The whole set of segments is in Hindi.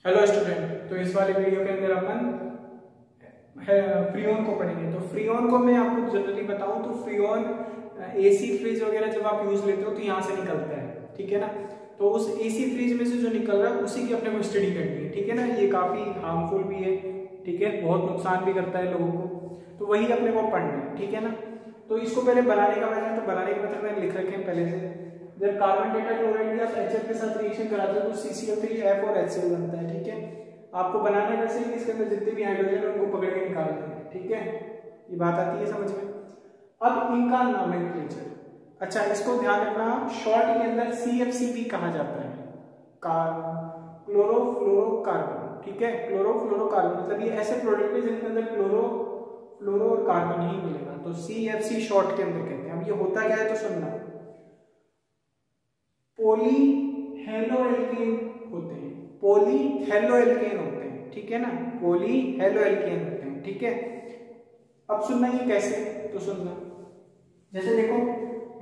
हेलो स्टूडेंट, तो इस वाले वीडियो के अंदर अपन फ्रीऑन को पढ़ेंगे। तो फ्रीऑन को मैं आपको जनरली बताऊं तो फ्रीऑन एसी फ्रिज वगैरह जब आप यूज लेते हो तो यहाँ से निकलता है, ठीक है ना। तो उस एसी फ्रिज में से जो निकल रहा है उसी की अपने को स्टडी करनी है, ठीक है ना। ये काफी हार्मफुल भी है, ठीक है, बहुत नुकसान भी करता है लोगों को, तो वही अपने को पढ़ना है, ठीक है ना। तो इसको पहले बनाने का वजह, तो बनाने के मतलब मैंने लिख रखे हैं पहले से। जब कार्बन टेट्राक्लोराइड आप HF के साथ रिएक्शन कराते हो तो CCl3F और HCl बनता है, ठीक है। आपको बनाना है वैसे ही, इसके अंदर जितने भी हाइड्रोजन है उनको पकड़ के निकालते हैं, ठीक है। ये बात आती है समझ में। अब इनका नोमेनक्लेचर, अच्छा इसको ध्यान रखना, शॉर्ट के अंदर CFCP कहा जाता है, क्लोरोफ्लोरोकार्बन, ठीक है। क्लोरोफ्लोरोकार्बन मतलब ये ऐसे प्रोडक्ट है जिनके अंदर फ्लोरो और कार्बन नहीं मिलेगा, तो CFC शॉर्ट के अंदर कहते हैं। अब ये होता क्या है तो सुनना, पॉलीहेलोएल्केन होते हैं, पॉलीहेलोएल्केन होते हैं, ठीक है ना, पॉलीहेलोएल्केन होते हैं, ठीक है। अब सुनना ये कैसे, तो सुनना, जैसे देखो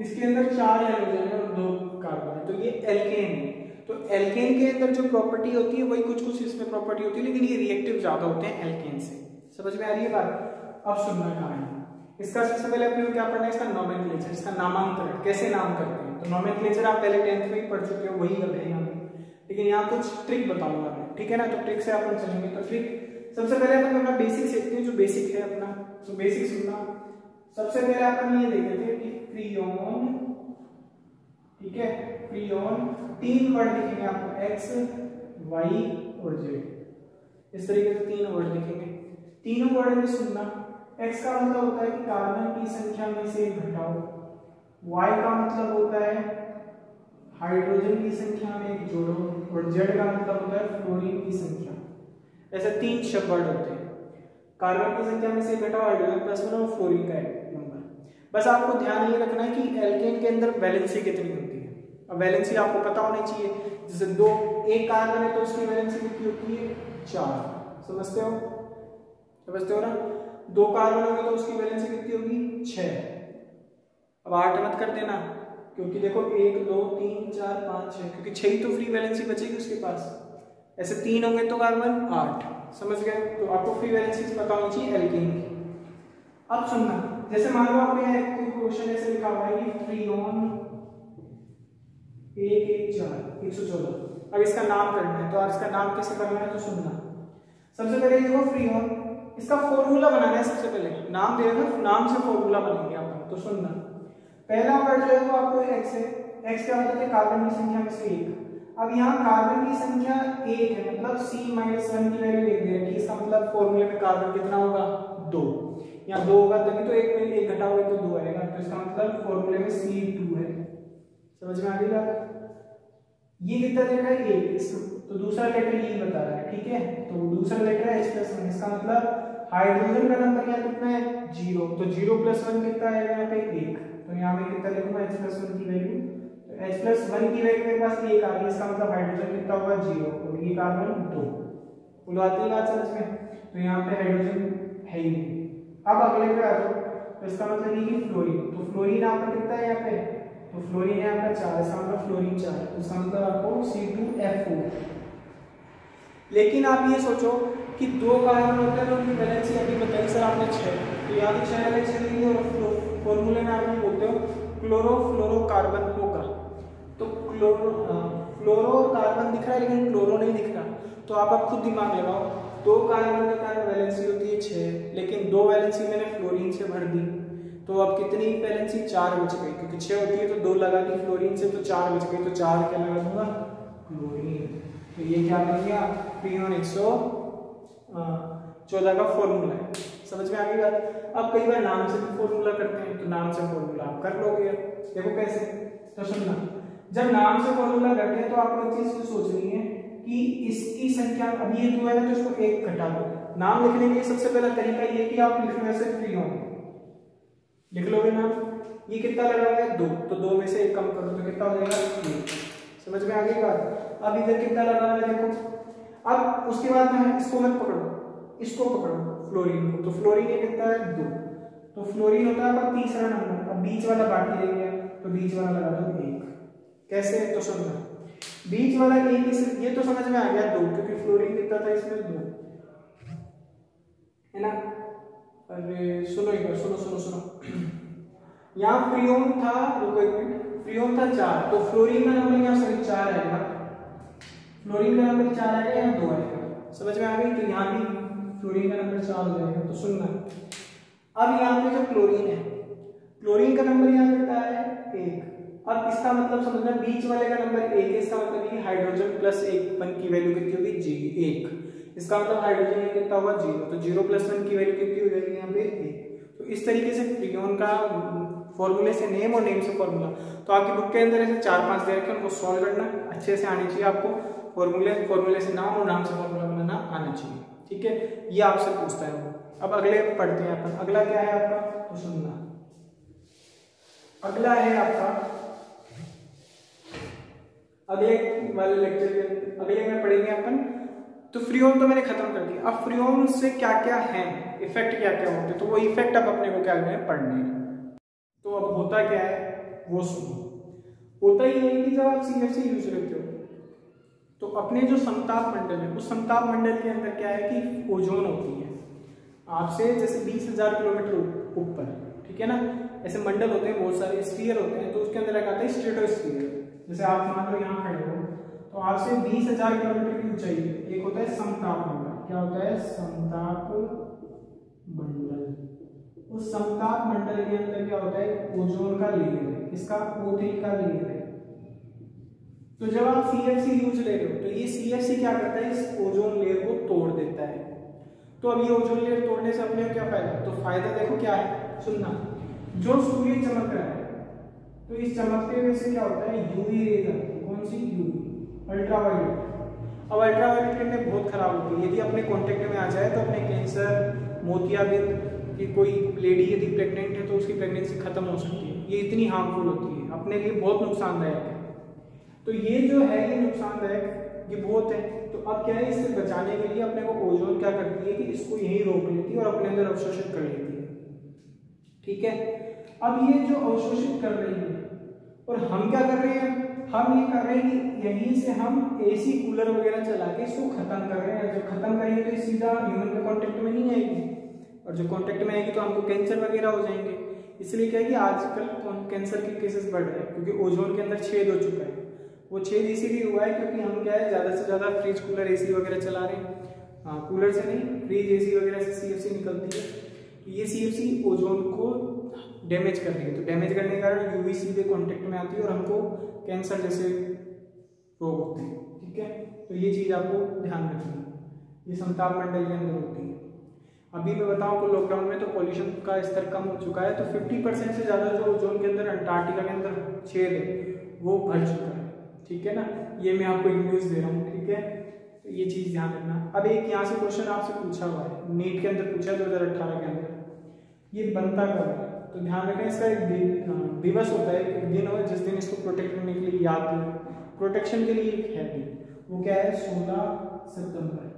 इसके अंदर 4 हाइड्रोजन है और 2 कार्बन है, तो ये एल्केन है। तो एल्केन के अंदर जो प्रॉपर्टी होती है वही कुछ इसमें प्रॉपर्टी होती है, लेकिन ये रिएक्टिव ज्यादा होते हैं एल्केन से। समझ में आ रही है बात। अब सुनना कहानी, इसका सबसे पहले अपने को क्या पढ़ना है, इसका नोमेनक्लेचर, इसका नामांकन, कैसे नाम करते हैं। तो नोमेनक्लेचर आप पहले 10th में ही पढ़ चुके हो, वही अब है यहाँ पे, लेकिन यहाँ कुछ ट्रिक बताऊंगा मैं, ठीक है ना। तो ट्रिक से अपन चलेंगे। तो ट्रिक सबसे पहले अपन अपना बेसिक सीखते हैं, जो बेसिक है अपना, तो बेसिक सुनना। सबसे पहले अपन ये देखे थे कि फ्रीऑन, ठीक है, फ्रीऑन 3 वर्ड लिखेंगे आपको, X, Y और Z, इस तरीके से 3 वर्ड लिखेंगे। तीनों वर्ड में सुनना, X का मतलब होता है कि कार्बन की संख्या में से घटाओ, Y का मतलब होता है हाइड्रोजन की संख्या में एक जोड़ो, और Z का मतलब होता है फ्लोरीन की संख्या। ऐसे 3 शब्द वर्ड होते हैं, कार्बन की संख्या में से घटाओ, हाइड्रोजन प्लस 1 और फ्लोरीन का नंबर। बस आपको ध्यान ये रखना है कि एल्केन के अंदर वैलेंसी कितनी होती है। अब वैलेंसी आपको पता होनी चाहिए, जैसे 2 एक कार्बन है तो उसकी वैलेंसी कितनी होती है 4, समझते हो ना। 2 कार्बन होंगे तो उसकी वैलेंसी कितनी होगी 6। अब 8 मत कर देना, क्योंकि देखो 1 2 3 4 5 6, क्योंकि 6 ही तो फ्री वैलेंसी बचेगी उसके पास। ऐसे 3 होंगे तो कार्बन 8, समझ गए। तो आपको फ्री वैलेंसी पता होनी चाहिए एल्केन की। अब सुनना, जैसे मान लो आपने कोई क्वेश्चन ऐसे लिखा हुआ है कि फ्रीऑन 114। अब इसका नाम करना है, तो इसका नाम कैसे करना है तो सुनना। सबसे पहले देखो फ्रीऑन, इसका फॉर्मूला बनाना है। सबसे पहले नाम दे देना, नाम से फॉर्मूला बनेंगे अपन। तो सुनना, पहला वर्ड जो है वो आपको X है, X क्या मतलब है कार्बन की संख्या में से 1। अब यहाँ कार्बन की संख्या 1 है, मतलब C-1 की वैल्यू लिख दे रखी, इसका मतलब फॉर्मूले में कार्बन कितना होगा 2। यहाँ 2 होगा तभी तो 1 में 1 घटाओगे तो 2 आएगा, तो इसका मतलब फॉर्मूले में C2 है। समझ में आ गई बात। ये कितना लिखा है 1, तो दूसरा लेटर यही बता रहा है, ठीक है। तो दूसरा लेटर है H+1, इसका मतलब हाइड्रोजन का नंबर यहाँ कितना है 0, तो 0 + 1 कितना आएगा यहाँ पे 1, तो यहाँ पे कितना लिखूंगा H+1 की वैल्यू, तो H+1 की वैल्यू मेरे पास 1 आ गई, इसका मतलब हाइड्रोजन कितना होगा 0 और ये कार्बन 2। बोलो आती है बात समझ में। तो यहाँ पे हाइड्रोजन है ही नहीं। अब अगले पे आ जाओ, तो इसका मतलब ये कि फ्लोरीन, तो फ्लोरीन आपका कितना है यहाँ पे, तो फ्लोरीन है आपका 4, इसका मतलब फ्लोरीन 4, तो इसका मतलब आपको C2F4। लेकिन आप ये सोचो कि 2 कार्बन होते हैं तो उनकी वैलेंसी अभी बताइए सर आपने 6, तो यहाँ भी 6 वैलेंसी देंगे और फॉर्मूले में आप बोलते हो क्लोरोफ्लोरोकार्बन होगा। तो फ्लोरोकार्बन दिख रहा है लेकिन क्लोरो नहीं दिख रहा, तो आप खुद दिमाग लगाओ। 2 कार्बन के कारण वैलेंसी होती है 6, लेकिन 2 वैलेंसी मैंने फ्लोरीन से भर दी, तो अब कितनी वैलेंसी 4 बच गई, क्योंकि 6 होती है तो 2 लगा दी फ्लोरीन से, तो 4 बच गई, तो 4 क्या लगा दूंगा क्लोरीन। तो ये क्या बन गया फ्रीऑन 114 का फॉर्मूला है। समझ में आ गई बात। अब कई बार नाम से भी फॉर्मूला करते हैं, तो नाम से फॉर्मूला आप कर लोगे। देखो कैसे, तो सुनना, जब नाम से फॉर्मूला करते हैं तो आपको एक चीज सोचनी है कि इसकी संख्या, अब ये 2 है ना तो इसको 1 घटा दो। नाम लिखने के लिए सबसे पहला तरीका ये कि आप लिख लो ऐसे फ्रीऑन, लिख लोगे नाम। ये कितना लगा हुआ है 2, तो 2 में से 1 कम करो तो कितना हो जाएगा 1। समझ में आ गई बात। अब इधर कितना लगा हुआ है देखो। अब उसके बाद में इसको मत पकड़ो, इसको पकड़ो फ्लोरीन को, तो फ्लोरीन ये कितना है 2, तो फ्लोरीन होता है आपका तीसरा नंबर। अब बीच वाला बाकी रह गया, तो बीच वाला लगा दो 1। कैसे, तो सुनना, बीच वाला 1, ये तो समझ में आ गया 2, क्योंकि फ्लोरीन होता था इसमें 2, है ना। अरे सुनो एक बार, सुनो सुनो सुनो, यहाँ फ्रीओन था, रुको एक मिनट, फ्रीओन था 4, तो फ्लोरीन का नंबर यहाँ सही 4 आएगा, फ्लोरीन का नंबर 4 आएगा, यहाँ 2 आएगा, समझ में आ गई। तो यहाँ भी फ्लोरीन का नंबर 4 हो जाएगा। तो सुनना, अब यहाँ पे जो क्लोरीन है, क्लोरीन का नंबर यहाँ कितना है 1। अब इसका मतलब समझना, बीच वाले का नंबर 1 है, इसका मतलब ये हाइड्रोजन प्लस 1 की वैल्यू कितनी होगी, जी 1। इसका मतलब हाइड्रोजन ये कितना होगा 0, तो 0 + 1 की वैल्यू कितनी हो जाएगी यहाँ पे 1। तो इस तरीके से फ्रीओन का फॉर्मूले से नेम और नेम से फॉर्मूला, तो आपकी बुक के अंदर ऐसे 4-5 दे रखे हैं, उनको सॉल्व करना अच्छे से आनी चाहिए आपको, फॉर्मूले से नाम और नाम से फॉर्मूला बनाना आना चाहिए, ठीक है। ये आपसे पूछता है वो। अब अगले पढ़ते हैं अपन, अगला क्या है आपका, तो सुनना, अगला है आपका अगले वाले लेक्चर के अगले में पढ़ेंगे अपन। तो फ्रीओन तो मैंने खत्म कर दिया, अब फ्रीओन से क्या क्या है, इफेक्ट क्या क्या होते हैं, तो वो इफेक्ट अब अपने को क्या करना है, पढ़ने हैं। तो अब होता क्या है वो सुनो। होता ही है कि जब आप CFC यूज करते हो तो अपने जो समताप मंडल है, उस समताप मंडल के अंदर क्या है कि ओजोन होती है आपसे जैसे 20,000 किलोमीटर ऊपर, ठीक है ना। ऐसे मंडल होते हैं, बहुत सारे स्फीयर होते हैं, तो उसके अंदर एक आता है स्ट्रेटोस्फीयर। जैसे आप मान लो यहाँ खड़े हो, तो आपसे 20,000 किलोमीटर की ऊंचाई, एक होता है समताप मंडल। क्या होता है, समताप मंडल। उस समताप मंडल के अंदर क्या होता है, ओजोन का लेयर है, इसका O3 का लेयर है। तो जब आप CFC यूज ले रहे हो तो ये CFC क्या करता है, इस ओजोन लेयर को तोड़ देता है। तो अब ये ओजोन लेयर तोड़ने से अपने को क्या फायदा, तो फायदा देखो क्या है, सुनना। जो सूर्य चमक रहा है, तो इस चमकते हुए से क्या होता है, यूवी रेज आती है। कौन सी, यूवी, अल्ट्रावायलेट। अब अल्ट्रावायलेट किरणें बहुत खराब होती है, यदि अपने कांटेक्ट में आ जाए तो अपने कैंसर, मोतियाबिंद की कोई लेडी यदि प्रेग्नेंट है तो उसकी प्रेगनेंसी खत्म हो सकती है। ये इतनी हार्मफुल होती है, अपने लिए बहुत नुकसानदायक है। तो ये जो है ये नुकसानदायक ये बहुत है। तो अब क्या है, इससे बचाने के लिए अपने को ओजोन क्या करती है कि इसको यही रोक लेती है और अपने अंदर अवशोषित कर लेती है, ठीक है। अब ये जो अवशोषित कर रही है और हम क्या कर रहे हैं, हम ये कर रहे हैं कि यहीं से हम AC कूलर वगैरह चला के इसको खत्म कर रहे हैं। जब खत्म करेंगे तो ये सीधा ह्यूमन के कांटेक्ट में नहीं आएगी, और जो कांटेक्ट में आएगी तो हमको कैंसर वगैरह हो जाएंगे। इसलिए क्या है कि आजकल कैंसर के केसेस बढ़ रहे हैं, क्योंकि ओजोन के अंदर छेद हो चुका है। वो छेद इसीलिए हुआ है क्योंकि हम क्या है, ज्यादा से ज्यादा फ्रिज, कूलर, AC वगैरह चला रहे हैं। हाँ, कूलर से नहीं, फ्रिज, AC वगैरह से CFC निकलती है। तो ये CFC ओजोन को डैमेज कर रही है, तो डैमेज करने के कारण UV सीधे कांटेक्ट में आती है और हमको कैंसर जैसे रोग होते हैं, ठीक है। तो ये चीज आपको ध्यान रखनी है, ये समताप मंडल के अंदर होती है। अभी मैं बताऊं तो लॉकडाउन में तो पॉल्यूशन का स्तर कम हो चुका है, तो 50% से ज्यादा जो ओजोन के अंदर, अंटार्कटिका के अंदर छेद है वो भर चुका है, ठीक है ना। ये मैं आपको एक न्यूज दे रहा हूँ, ठीक है। तो ये चीज ध्यान रखना। अब एक यहाँ से क्वेश्चन आपसे पूछा हुआ है, नीट के अंदर पूछा 2018 के अंदर, ये बनता कब है, तो ध्यान रखें इसका एक दिवस होता है, एक दिन हो जिस दिन इसको प्रोटेक्ट करने के लिए याद प्रोटेक्शन के लिए एक है दिन, वो क्या है, 16 सितंबर।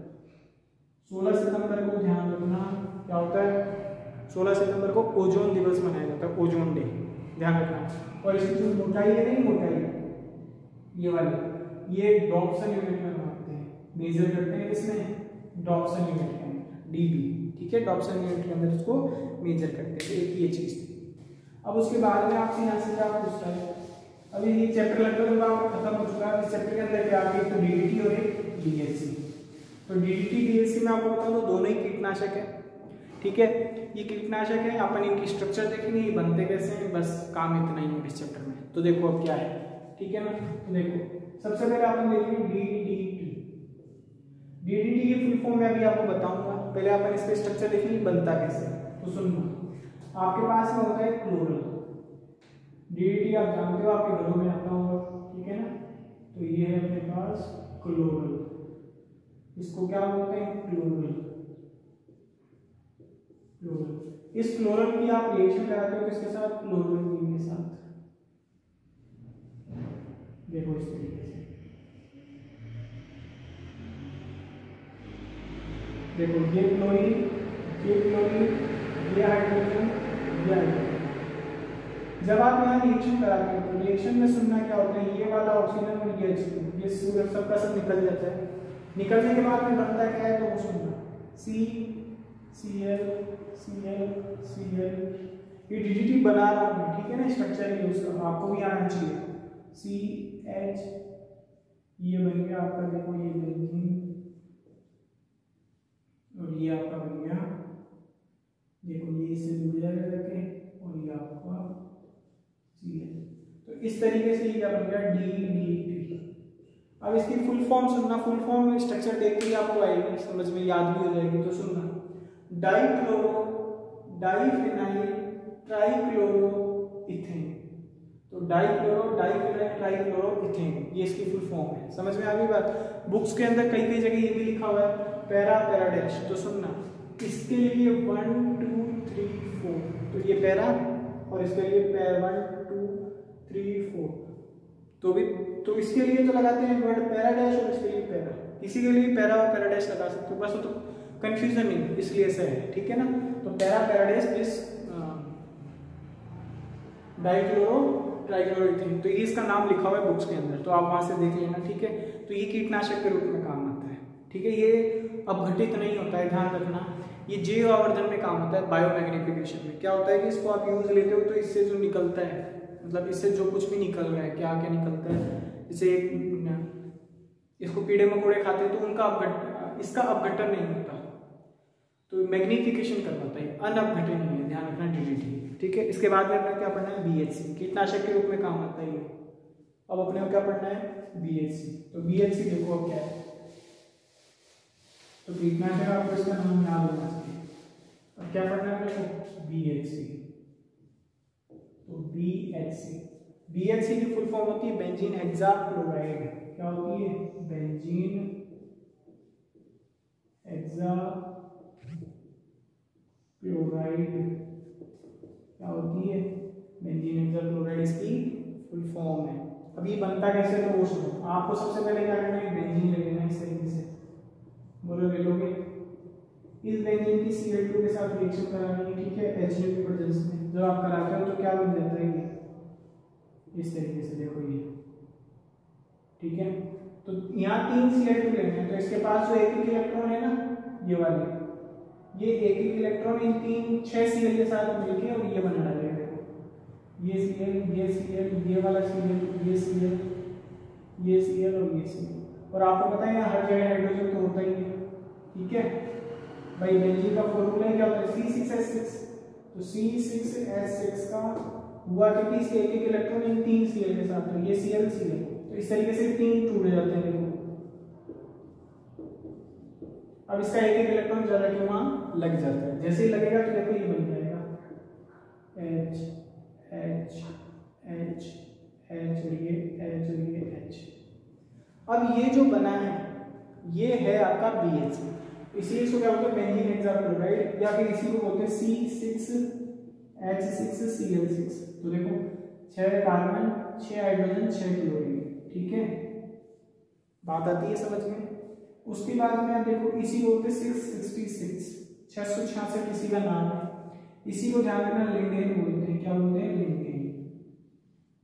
16 सितंबर को ध्यान रखना क्या होता है, 16 सितंबर को ओजोन दिवस मनाया जाता है, ओजोन डे, ध्यान रखना। और इसकी जो मोटाई है, नहीं मोटाई ये वाली, ये डॉप्सन यूनिट में मापते हैं, मेजर करते हैं इसमें डॉप्सन यूनिट के अंदर, DB, ठीक है। डॉप्सन यूनिट के अंदर इसको मेजर करते हैं। एक ये चीज थी। अब उसके बाद में आपसे यहाँ से क्या पूछता है, अभी ये चैप्टर लगभग खत्म हो चुका है। इस चैप्टर के अंदर क्या आगे, तो DDT और एक DLC। तो DDT DLC में आपको बता दो, दोनों ही कीटनाशक है, ठीक है। ये कीटनाशक है, अपन इनकी स्ट्रक्चर देखेंगे, ये बनते कैसे हैं, बस काम इतना ही है इस चैप्टर में। तो देखो अब क्या है, ठीक है ना। तो देखो सबसे पहले अपन देखेंगे DDT। DDT की फुल फॉर्म मैं अभी आपको बताऊंगा, पहले अपन इसका स्ट्रक्चर देखेंगे बनता कैसे। तो सुनो, आपके पास में होता है क्लोरल। DDT आप जानते हो, आपके घरों में आता होगा, ठीक है ना। तो ये है अपने पास क्लोरल, इसको क्या बोलते हैं, क्लोरल। इस क्लोरल की आप रिएक्शन कराते हो किसके साथ, क्लोरोमीन के साथ। देखो इस तरीके से, देखो ये क्लोरीन, ये क्लोरीन, ये हाइड्रोजन, ये हाइड्रोजन। जब आप यहाँ रिएक्शन कराते हैं तो रिएक्शन में सुनना क्या होता है, ये वाला ऑक्सीजन और ये H2, ये सबका सब निकल जाता है, निकलने के बाद में बनता क्या है तो वो सुनना, CCl Cl Cl, ये DDT बना रहा हूँ, ठीक है ना, स्ट्रक्चर ये उसका आपको भी आना चाहिए। CH, ये बन गया आपका, देखो ये बेंजीन, और ये आपका बन गया, देखो ये इससे जुड़ जाएगा करके, और ये आपका Cl। तो इस तरीके से ये क्या बन गया, DDT। अब इसकी फुल फॉर्म सुनना, फुल फॉर्म स्ट्रक्चर देख के आपको आएगी समझ में, याद भी हो जाएगी। तो सुनना, डाइक्लोरो डाइफिनाइल ट्राइक्लोरो इथेन। तो डाइक्लोरो डाइफिनाइल ट्राइक्लोरो इथेन, ये इसकी फुल फॉर्म है। समझ में आ गई बात। बुक्स के अंदर कई कई जगह ये भी लिखा हुआ है पैरा पैरा डैश। तो सुनना, इसके लिए 1 2 3 4, तो ये पैरा, और इसके लिए 1 2 3 4, तो इसके लिए तो लगाते हैं वर्ड पैरा डैश, और इसके लिए पैरा, किसी के लिए पैरा और पैरा डैश लगा सकते हो, बस वो तो कंफ्यूजन नहीं, इसलिए ऐसा है, ठीक है ना। तो पैरा पैरा डैश इस डाइक्लोरो ट्राइक्लोरोइथेन, तो ये इसका नाम लिखा हुआ है बुक्स के अंदर, तो आप वहां से देख लेना, ठीक है। तो ये कीटनाशक के रूप में काम आता है, ठीक है। ये अपघटित नहीं होता है, ध्यान रखना। ये जैव आवर्धन में काम होता है, बायोमैग्निफिकेशन में। क्या होता है कि इसको आप यूज लेते हो तो इससे जो निकलता है, मतलब इससे जो कुछ भी निकल रहा है, क्या क्या निकलता है, जैसे इसको कीड़े मकोड़े खाते हैं तो उनका इसका अपघटन नहीं होता, तो मैग्निफिकेशन करवाता है, अनअपघटित नहीं है, ध्यान रखना DDT, ठीक है। इसके बाद में अपना क्या पढ़ना है, BHC, कीटनाशक के रूप में काम आता है ये। अब अपने को क्या पढ़ना है, BHC। तो BHC देखो अब क्या है, तो कीटनाशक आपको इसका नाम याद होना चाहिए। अब क्या पढ़ना है अपने को, BHC। तो BHC की फुल फॉर्म होती है बेंजीन हेक्साक्लोराइड। क्या होती है, बेंजीन हेक्साक्लोराइड, क्या होती है, बेंजीन हेक्साक्लोराइड इसकी फुल फॉर्म है। अब ये बनता कैसे, तो वो सुनो। आपको सबसे पहले क्या करना है, बेंजीन ले लेना इस तरीके से, बोलो ले लोगे। इस बेंजीन की Cl2 के साथ रिएक्शन करानी है, ठीक है, HCl की प्रेजेंस में। जब आप कराते हो तो क्या बन जाता है, ये इस तरीके से, देखो ये, ठीक है। तो यहाँ 3 Cl2 लेने हैं, तो इसके पास जो एक एक इलेक्ट्रॉन है ना, ये वाले, ये एक एक इलेक्ट्रॉन इन 6 Cl के साथ मिलके और ये बना डालेगा, ये Cl, ये Cl, ये वाला Cl, ये Cl, ये Cl और ये Cl। और आपको पता है यहाँ हर जगह हाइड्रोजन तो होता ही है, ठीक है भाई। बेंजीन का फॉर्मूला क्या होता है, C6H6। तो C6H6 का हुआ क्योंकि इसके एक एक इलेक्ट्रॉन इन 3 Cl के साथ, तो ये Cl Cl, तो इस तरीके से 3 टूट जाते हैं, देखो। अब इसका एक एक इलेक्ट्रॉन ज्यादा क्यों वहां लग जाता है, जैसे ही लगेगा तो देखो ये बन जाएगा H H H H, और ये H और ये H। अब ये जो बना है ये है आपका BHC, इसी इसको क्या बोलते हैं, बेंजीन हेक्साक्लोराइड, या फिर इसी को बोलते हैं C6H6Cl6। तो देखो 6 कार्बन 6 हाइड्रोजन 6 क्लोरीन, ठीक है, बात आती है समझ में। उसके बाद में देखो इसी को बोलते हैं 666, 666 इसी का नाम है। इसी को ध्यान रखना, लिंडेन बोलते हैं। क्या बोलते हैं, लिंडेन।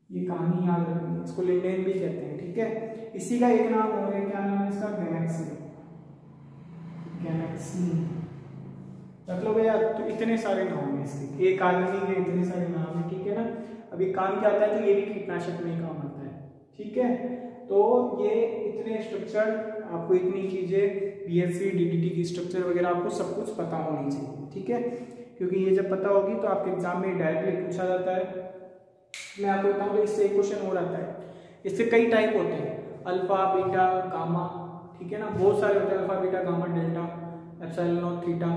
ये कहानी याद रखनी, इसको लिंडेन भी कहते हैं, ठीक है। इसी का एक नाम हो गया, क्या नाम है इसका, गैमेक्सिन। गैमेक्सिन रख लो भैया। तो इतने सारे नाम है इसके, एक आदमी के इतने सारे नाम है, ठीक है ना। अभी काम क्या आता है, तो ये भी कीटनाशक में ही काम आता है, ठीक है। तो ये इतने स्ट्रक्चर, आपको इतनी चीजें, BHC DDT की स्ट्रक्चर वगैरह आपको सब कुछ पता होनी चाहिए, ठीक है। क्योंकि ये जब पता होगी तो आपके एग्जाम में डायरेक्टली पूछा जाता है। मैं आपको बताऊं तो इससे एक क्वेश्चन और आता है। इससे कई टाइप होते हैं, अल्फा बीटा गामा, ठीक है ना, बहुत सारे होते हैं, alpha beta gamma delta epsilon और थीटा।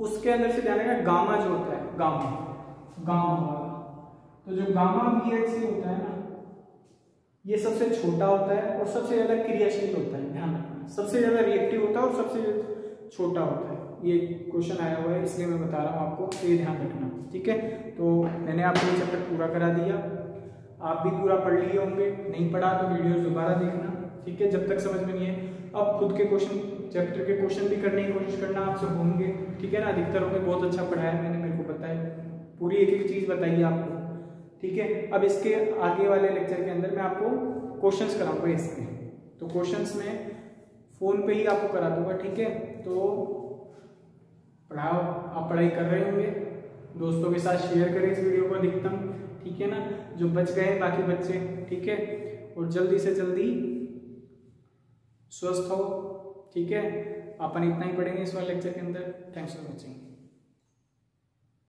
उसके अंदर से ध्यान रखना, गामा जो होता है, गामा वाला, तो जो गामा BHC होता है ना, ये सबसे छोटा होता है और सबसे ज्यादा क्रियाशील होता है, ध्यान रखना। सबसे ज्यादा रिएक्टिव होता है और सबसे छोटा होता है। ये क्वेश्चन आया हुआ है इसलिए मैं बता रहा हूँ आपको, तो ये ध्यान रखना, ठीक है। तो मैंने आपको ये चैप्टर पूरा करा दिया, आप भी पूरा पढ़ लिए होंगे, नहीं पढ़ा तो वीडियो दोबारा देखना, ठीक है, जब तक समझ में नहीं है। अब खुद के क्वेश्चन, चैप्टर के क्वेश्चन भी करने की कोशिश करना, आपसे होंगे, ठीक है ना, अधिकतर होंगे। बहुत अच्छा पढ़ाया मैंने, मेरे को पता है, पूरी एक एक चीज बताई आपको, ठीक है। अब इसके आगे वाले लेक्चर के अंदर मैं आपको क्वेश्चंस कराऊंगा इसके। तो क्वेश्चंस में फोन पे ही आपको करा दूंगा, ठीक है। तो पढ़ाओ, आप पढ़ाई कर रहे होंगे, दोस्तों के साथ शेयर करें इस वीडियो को अधिकतम, ठीक है ना, जो बच गए बाकी बच्चे, ठीक है। और जल्दी से जल्दी स्वस्थ हो, ठीक है। अपन इतना ही पढ़ेंगे इस वाले लेक्चर के अंदर। Thanks for watching.